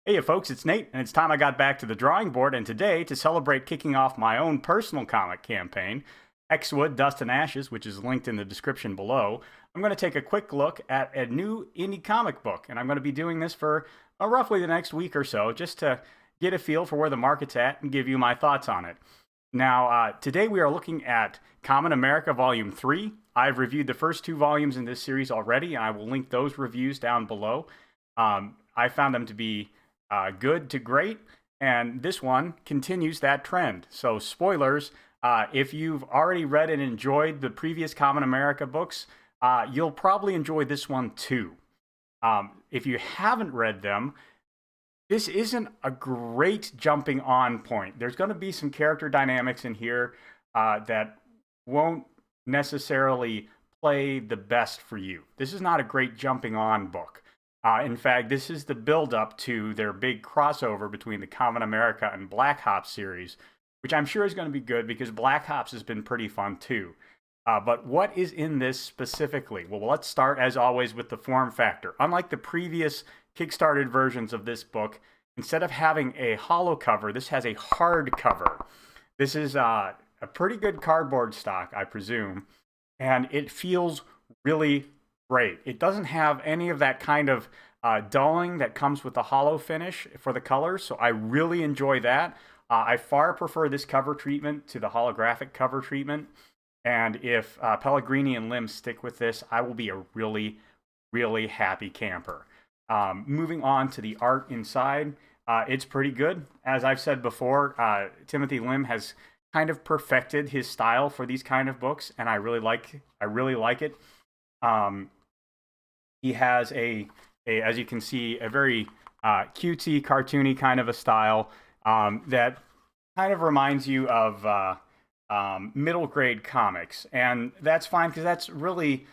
Hey folks, it's Nate, and it's time I got back to the drawing board, and today, to celebrate kicking off my own personal comic campaign, Hexwood, Dust and Ashes, which is linked in the description below, I'm going to take a quick look at a new indie comic book, and I'm going to be doing this for roughly the next week or so, just to get a feel for where the market's at and give you my thoughts on it. Now, today we are looking at Kamen America Volume 3. I've reviewed the first two volumes in this series already, and I will link those reviews down below. I found them to be good to great, and this one continues that trend. So spoilers, if you've already read and enjoyed the previous Kamen America books, you'll probably enjoy this one too. If you haven't read them, this isn't a great jumping on point. There's going to be some character dynamics in here that won't necessarily play the best for you. This is not a great jumping on book. In fact, this is the build-up to their big crossover between the Kamen America and Black Ops series, which I'm sure is going to be good because Black Ops has been pretty fun too. But what is in this specifically? Well, let's start, as always, with the form factor. Unlike the previous Kickstarted versions of this book, instead of having a hollow cover, this has a hard cover. This is a pretty good cardboard stock, I presume, and it feels really great. It doesn't have any of that kind of dulling that comes with the hollow finish for the colors, so I really enjoy that. I far prefer this cover treatment to the holographic cover treatment, and if Pellegrini and Lim stick with this, I will be a really, really happy camper. Moving on to the art inside, it's pretty good. As I've said before, Timothy Lim has kind of perfected his style for these kind of books, and I really like it. He has as you can see, a very cutesy, cartoony kind of a style that kind of reminds you of middle grade comics. And that's fine because that's really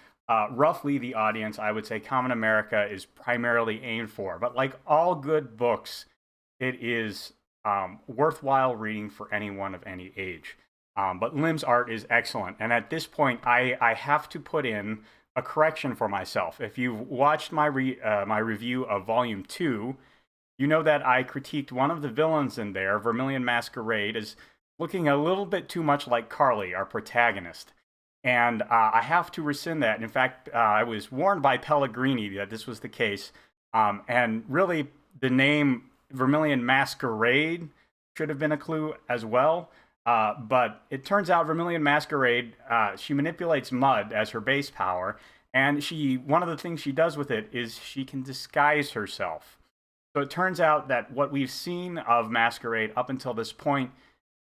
roughly the audience I would say Kamen America is primarily aimed for. But like all good books, it is worthwhile reading for anyone of any age. But Lim's art is excellent. And at this point, I have to put in a correction for myself. If you've watched my review of Volume 2, you know that I critiqued one of the villains in there, Vermilion Masquerade, as looking a little bit too much like Carly, our protagonist. And I have to rescind that. In fact, I was warned by Pellegrini that this was the case. And really, the name Vermilion Masquerade should have been a clue as well. But it turns out Vermilion Masquerade, she manipulates mud as her base power, and one of the things she does with it is she can disguise herself. So it turns out that what we've seen of Masquerade up until this point,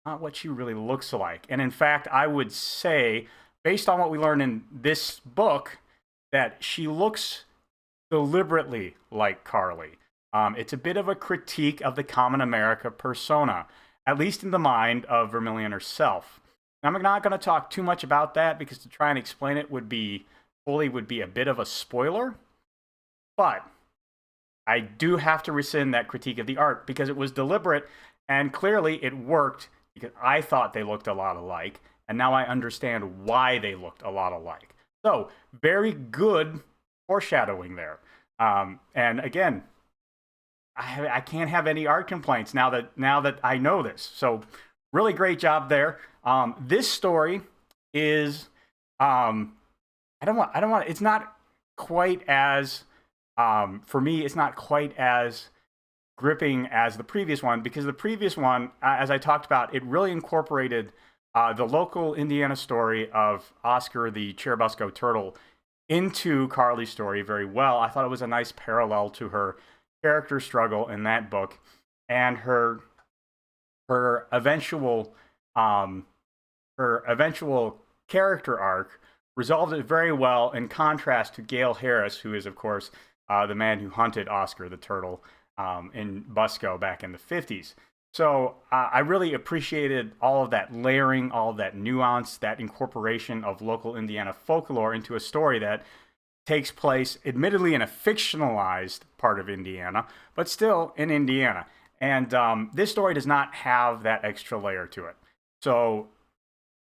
not what she really looks like. And in fact, I would say, based on what we learned in this book, that she looks deliberately like Carly. It's a bit of a critique of the Kamen America persona, at least in the mind of Vermilion herself. Now, I'm not going to talk too much about that because to try and explain it would be a bit of a spoiler. But I do have to rescind that critique of the art because it was deliberate and clearly it worked because I thought they looked a lot alike, and now I understand why they looked a lot alike. So, very good foreshadowing there. And again, I can't have any art complaints now that I know this. So really great job there. This story is it's not quite as for me, it's not quite as gripping as the previous one, because the previous one, as I talked about, it really incorporated the local Indiana story of Oscar the Cherubusco turtle into Carly's story very well. I thought it was a nice parallel to her character struggle in that book, and her eventual character arc resolved it very well, in contrast to Gail Harris, who is of course the man who hunted Oscar the turtle in Busco back in the 50s. So I really appreciated all of that layering, all of that nuance, that incorporation of local Indiana folklore into a story that takes place admittedly in a fictionalized part of Indiana, but still in Indiana. And this story does not have that extra layer to it. So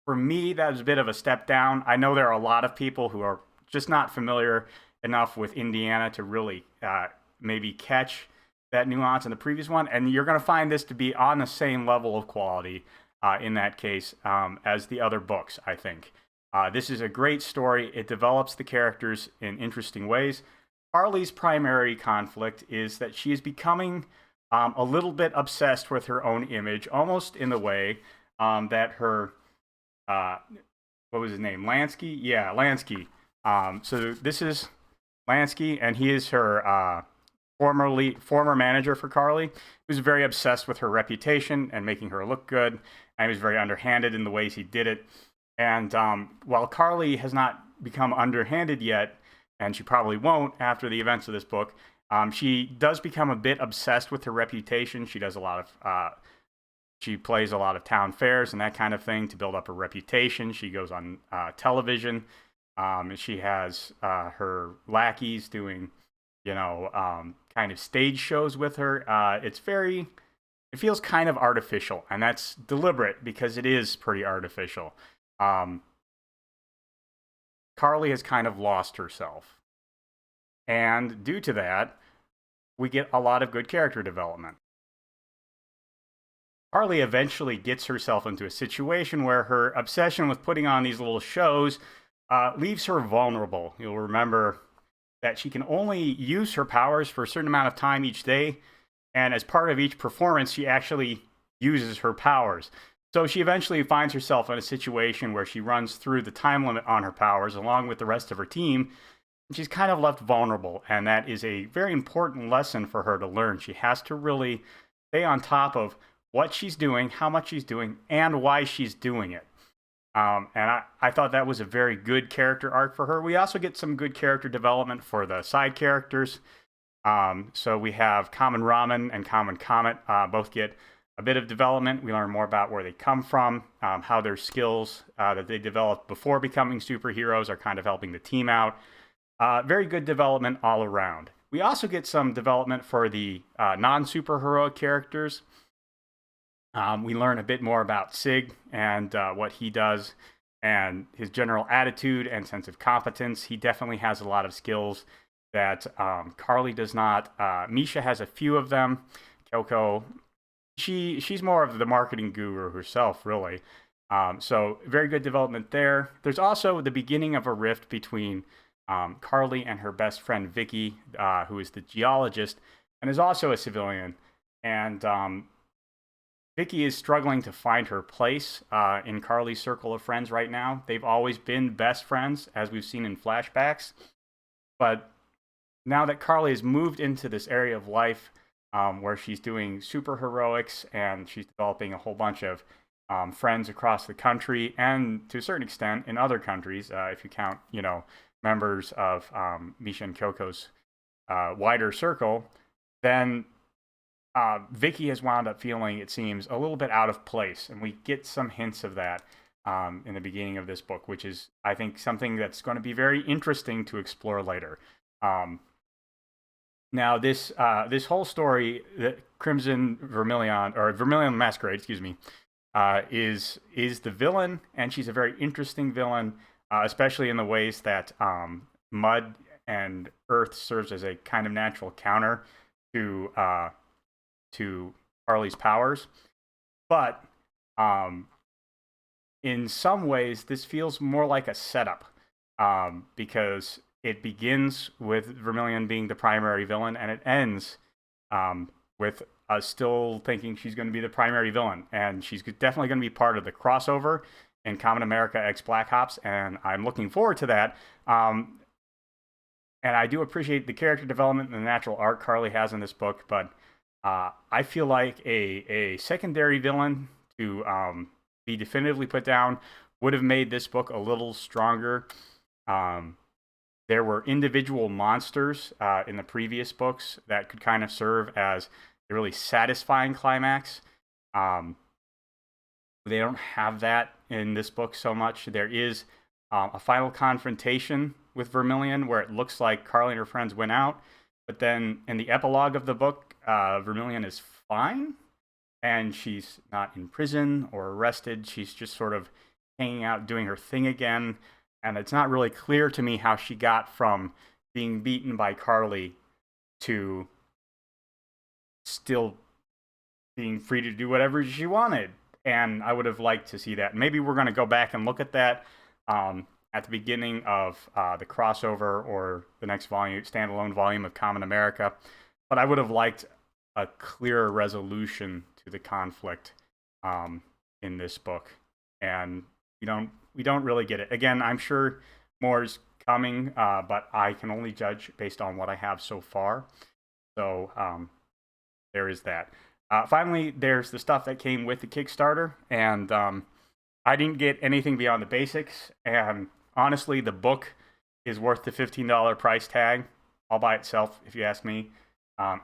for me, that was a bit of a step down. I know there are a lot of people who are just not familiar enough with Indiana to really maybe catch that nuance in the previous one, and you're going to find this to be on the same level of quality in that case as the other books, I think. This is a great story. It develops the characters in interesting ways. Carly's primary conflict is that she is becoming a little bit obsessed with her own image, almost in the way that her, what was his name, Lansky? Yeah, Lansky. So this is Lansky, and he is her former manager for Carly. He was very obsessed with her reputation and making her look good, and he was very underhanded in the ways he did it. And while Carly has not become underhanded yet, and she probably won't after the events of this book, she does become a bit obsessed with her reputation. She does a lot of, she plays a lot of town fairs and that kind of thing to build up her reputation. She goes on television. She has her lackeys doing, kind of stage shows with her. It feels kind of artificial, and that's deliberate because it is pretty artificial. Carly has kind of lost herself. And due to that, we get a lot of good character development. Carly eventually gets herself into a situation where her obsession with putting on these little shows leaves her vulnerable. You'll remember that she can only use her powers for a certain amount of time each day, and as part of each performance, she actually uses her powers. So she eventually finds herself in a situation where she runs through the time limit on her powers along with the rest of her team. She's kind of left vulnerable, and that is a very important lesson for her to learn. She has to really stay on top of what she's doing, how much she's doing, and why she's doing it. And I thought that was a very good character arc for her. We also get some good character development for the side characters. So we have Kamen Ramen and Kamen Comet both get a bit of development. We learn more about where they come from, how their skills that they developed before becoming superheroes are kind of helping the team out. Very good development all around. We also get some development for the non-superheroic characters. We learn a bit more about Sig and what he does and his general attitude and sense of competence. He definitely has a lot of skills that Carly does not. Misha has a few of them. Kyoko, she's more of the marketing guru herself, really. So very good development there. There's also the beginning of a rift between Carly and her best friend Vicky, who is the geologist and is also a civilian. And Vicky is struggling to find her place in Carly's circle of friends right now. They've always been best friends, as we've seen in flashbacks. But now that Carly has moved into this area of life where she's doing super heroics and she's developing a whole bunch of friends across the country and to a certain extent in other countries, if you count, members of Misha and Kyoko's wider circle, then Vicky has wound up feeling, it seems, a little bit out of place. And we get some hints of that in the beginning of this book, which is, I think, something that's going to be very interesting to explore later. Now, this whole story, that Crimson Vermilion, or Vermilion Masquerade, excuse me, is the villain, and she's a very interesting villain, especially in the ways that mud and earth serves as a kind of natural counter to Carly's powers. But in some ways, this feels more like a setup because it begins with Vermilion being the primary villain, and it ends with us still thinking she's going to be the primary villain. And she's definitely going to be part of the crossover in Kamen America X Black Ops, and I'm looking forward to that. And I do appreciate the character development and the natural arc Carly has in this book, but I feel like a secondary villain to be definitively put down would have made this book a little stronger. There were individual monsters in the previous books that could kind of serve as a really satisfying climax. They don't have that in this book so much. There is a final confrontation with Vermilion where it looks like Carly and her friends went out, but then in the epilogue of the book, Vermilion is fine, and she's not in prison or arrested. She's just sort of hanging out, doing her thing again. And it's not really clear to me how she got from being beaten by Carly to still being free to do whatever she wanted. And I would have liked to see that. Maybe we're going to go back and look at that at the beginning of the crossover or the next volume, standalone volume of Kamen America. But I would have liked a clearer resolution to the conflict in this book, and we don't really get it. Again, I'm sure more is coming, but I can only judge based on what I have so far. So there is that. Finally, there's the stuff that came with the Kickstarter, and I didn't get anything beyond the basics. And honestly, the book is worth the $15 price tag all by itself, if you ask me.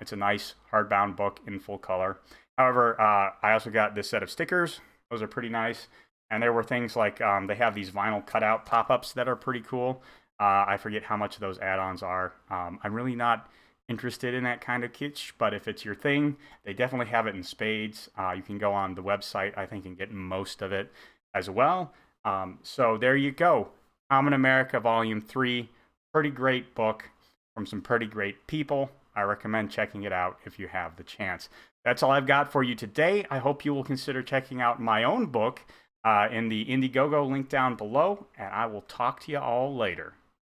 It's a nice hardbound book in full color. However, I also got this set of stickers. Those are pretty nice. And there were things like they have these vinyl cutout pop-ups that are pretty cool. I forget how much those add-ons are. I'm really not interested in that kind of kitsch, but if it's your thing, they definitely have it in spades. You can go on the website, I think, and get most of it as well. So there you go. Kamen America Volume 3. Pretty great book from some pretty great people. I recommend checking it out if you have the chance. That's all I've got for you today. I hope you will consider checking out my own book in the Indiegogo link down below, and I will talk to you all later.